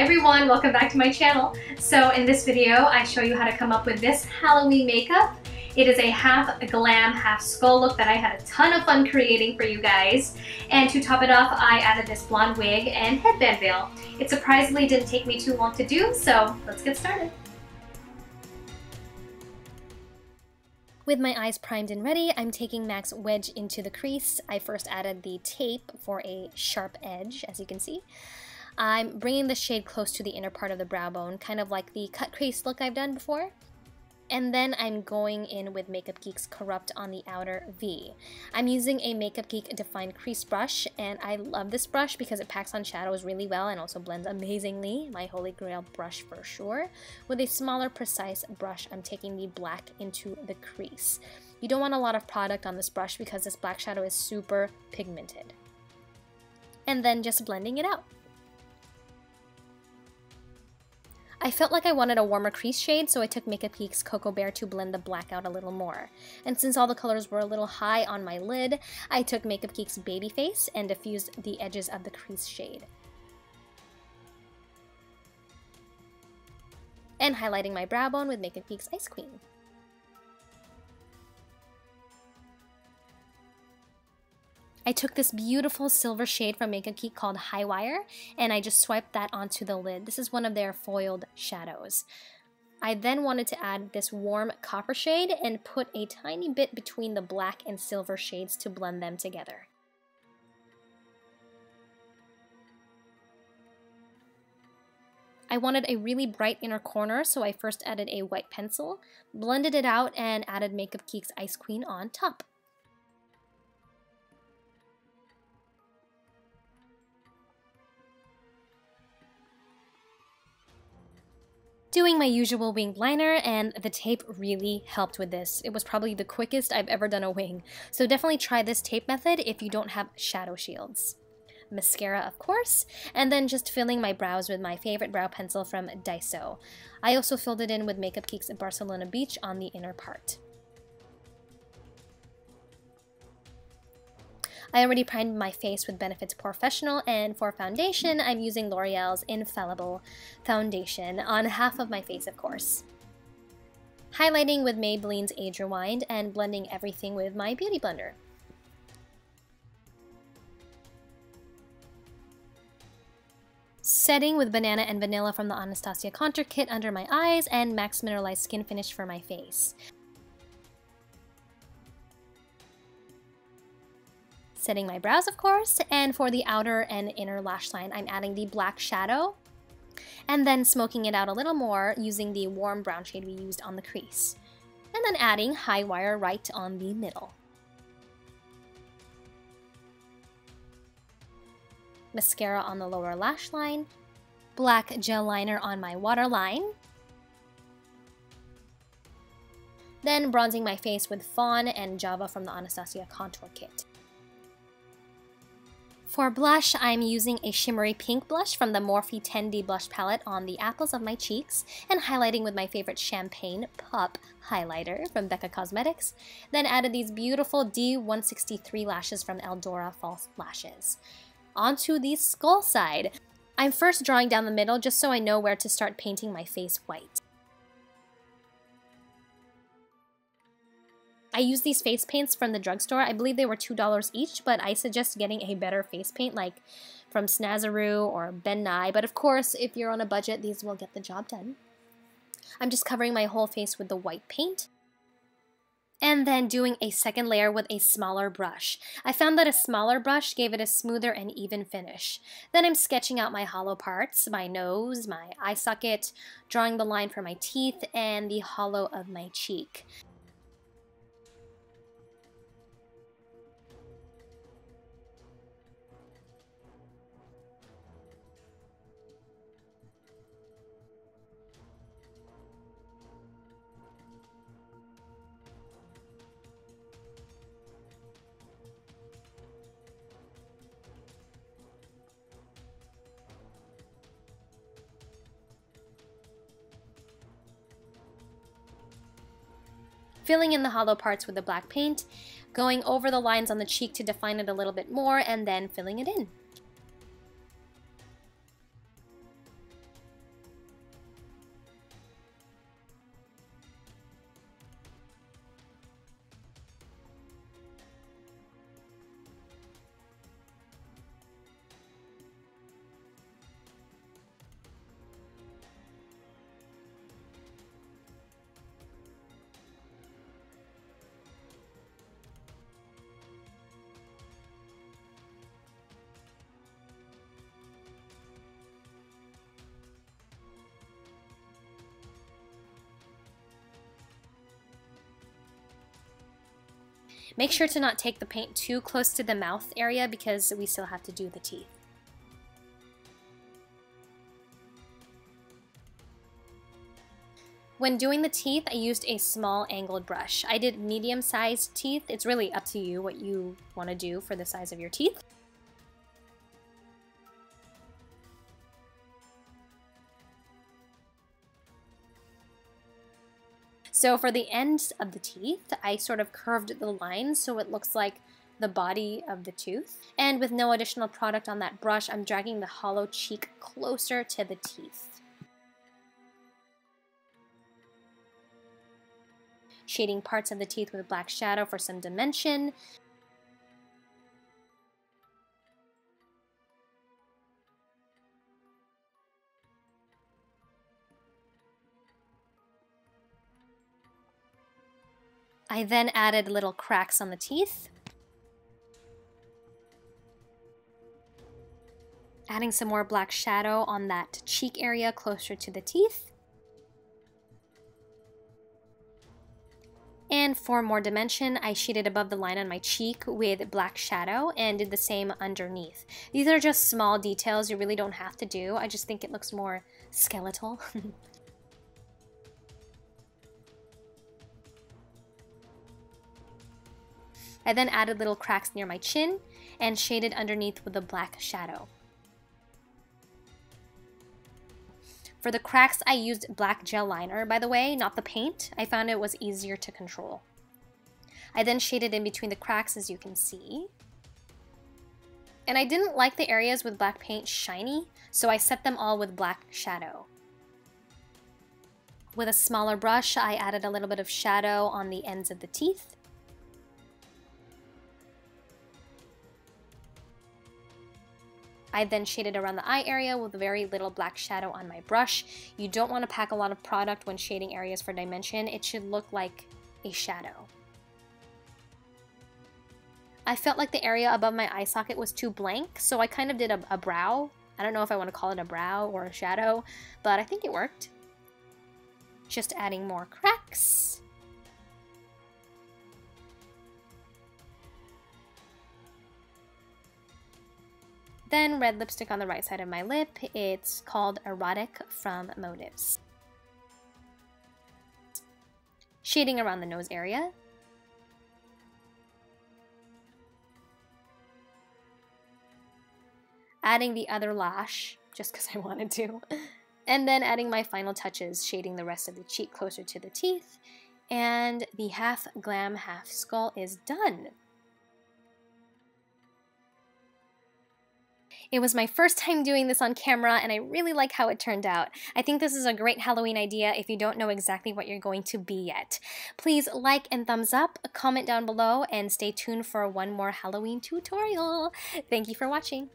everyone, welcome back to my channel. So in this video, I show you how to come up with this Halloween makeup. It is a half glam, half skull look that I had a ton of fun creating for you guys. And to top it off, I added this blonde wig and headband veil. It surprisingly didn't take me too long to do, so let's get started. With my eyes primed and ready, I'm taking MAC's Wedge into the crease. I first added the tape for a sharp edge, as you can see. I'm bringing the shade close to the inner part of the brow bone, kind of like the cut crease look I've done before. And then I'm going in with Makeup Geek's Corrupt on the outer V. I'm using a Makeup Geek defined crease brush, and I love this brush because it packs on shadows really well and also blends amazingly. My holy grail brush for sure. With a smaller, precise brush, I'm taking the black into the crease. You don't want a lot of product on this brush because this black shadow is super pigmented. And then just blending it out. I felt like I wanted a warmer crease shade, so I took Makeup Geek's Cocoa Bear to blend the black out a little more. And since all the colors were a little high on my lid, I took Makeup Geek's Baby Face and diffused the edges of the crease shade. And highlighting my brow bone with Makeup Geek's Ice Queen. I took this beautiful silver shade from Makeup Geek called High Wire, and I just swiped that onto the lid. This is one of their foiled shadows. I then wanted to add this warm copper shade and put a tiny bit between the black and silver shades to blend them together. I wanted a really bright inner corner, so I first added a white pencil, blended it out, and added Makeup Geek's Ice Queen on top. Doing my usual winged liner, and the tape really helped with this. It was probably the quickest I've ever done a wing, so definitely try this tape method if you don't have shadow shields. Mascara, of course, and then just filling my brows with my favorite brow pencil from Daiso. I also filled it in with Makeup Geek's Barcelona Beach on the inner part. I already primed my face with Benefit's Professional, and for foundation, I'm using L'Oreal's Infallible foundation on half of my face, of course. Highlighting with Maybelline's Age Rewind and blending everything with my Beauty Blender. Setting with Banana and Vanilla from the Anastasia Contour Kit under my eyes and MAC's Mineralized Skin Finish for my face. Setting my brows, of course, and for the outer and inner lash line, I'm adding the black shadow, and then smoking it out a little more using the warm brown shade we used on the crease, and then adding High Wire right on the middle. Mascara on the lower lash line, black gel liner on my waterline, then bronzing my face with Fawn and Java from the Anastasia Contour Kit. For blush, I'm using a shimmery pink blush from the Morphe 10D blush palette on the apples of my cheeks and highlighting with my favorite Champagne Pop highlighter from Becca Cosmetics. Then added these beautiful D163 lashes from Eldora False Lashes. Onto the skull side. I'm first drawing down the middle just so I know where to start painting my face white. I use these face paints from the drugstore. I believe they were $2 each, but I suggest getting a better face paint like from Snazaroo or Ben Nye. But of course, if you're on a budget, these will get the job done. I'm just covering my whole face with the white paint. And then doing a second layer with a smaller brush. I found that a smaller brush gave it a smoother and even finish. Then I'm sketching out my hollow parts, my nose, my eye socket, drawing the line for my teeth, and the hollow of my cheek. Filling in the hollow parts with the black paint, going over the lines on the cheek to define it a little bit more, and then filling it in. Make sure to not take the paint too close to the mouth area because we still have to do the teeth. When doing the teeth, I used a small angled brush. I did medium-sized teeth. It's really up to you what you want to do for the size of your teeth. So for the ends of the teeth, I sort of curved the lines so it looks like the body of the tooth. And with no additional product on that brush, I'm dragging the hollow cheek closer to the teeth. Shading parts of the teeth with black shadow for some dimension. I then added little cracks on the teeth. Adding some more black shadow on that cheek area closer to the teeth. And for more dimension, I shaded above the line on my cheek with black shadow and did the same underneath. These are just small details you really don't have to do. I just think it looks more skeletal. I then added little cracks near my chin and shaded underneath with a black shadow. For the cracks, I used black gel liner, by the way, not the paint. I found it was easier to control. I then shaded in between the cracks, as you can see. And I didn't like the areas with black paint shiny, so I set them all with black shadow. With a smaller brush, I added a little bit of shadow on the ends of the teeth. I then shaded around the eye area with very little black shadow on my brush. You don't want to pack a lot of product when shading areas for dimension. It should look like a shadow. I felt like the area above my eye socket was too blank, so I kind of did a brow. I don't know if I want to call it a brow or a shadow, but I think it worked. Just adding more cracks. Then red lipstick on the right side of my lip. It's called Erotic from Motives. Shading around the nose area. Adding the other lash, just because I wanted to. And then adding my final touches, shading the rest of the cheek closer to the teeth. And the half glam, half skull is done. It was my first time doing this on camera, and I really like how it turned out. I think this is a great Halloween idea if you don't know exactly what you're going to be yet. Please like and thumbs up, comment down below, and stay tuned for one more Halloween tutorial. Thank you for watching.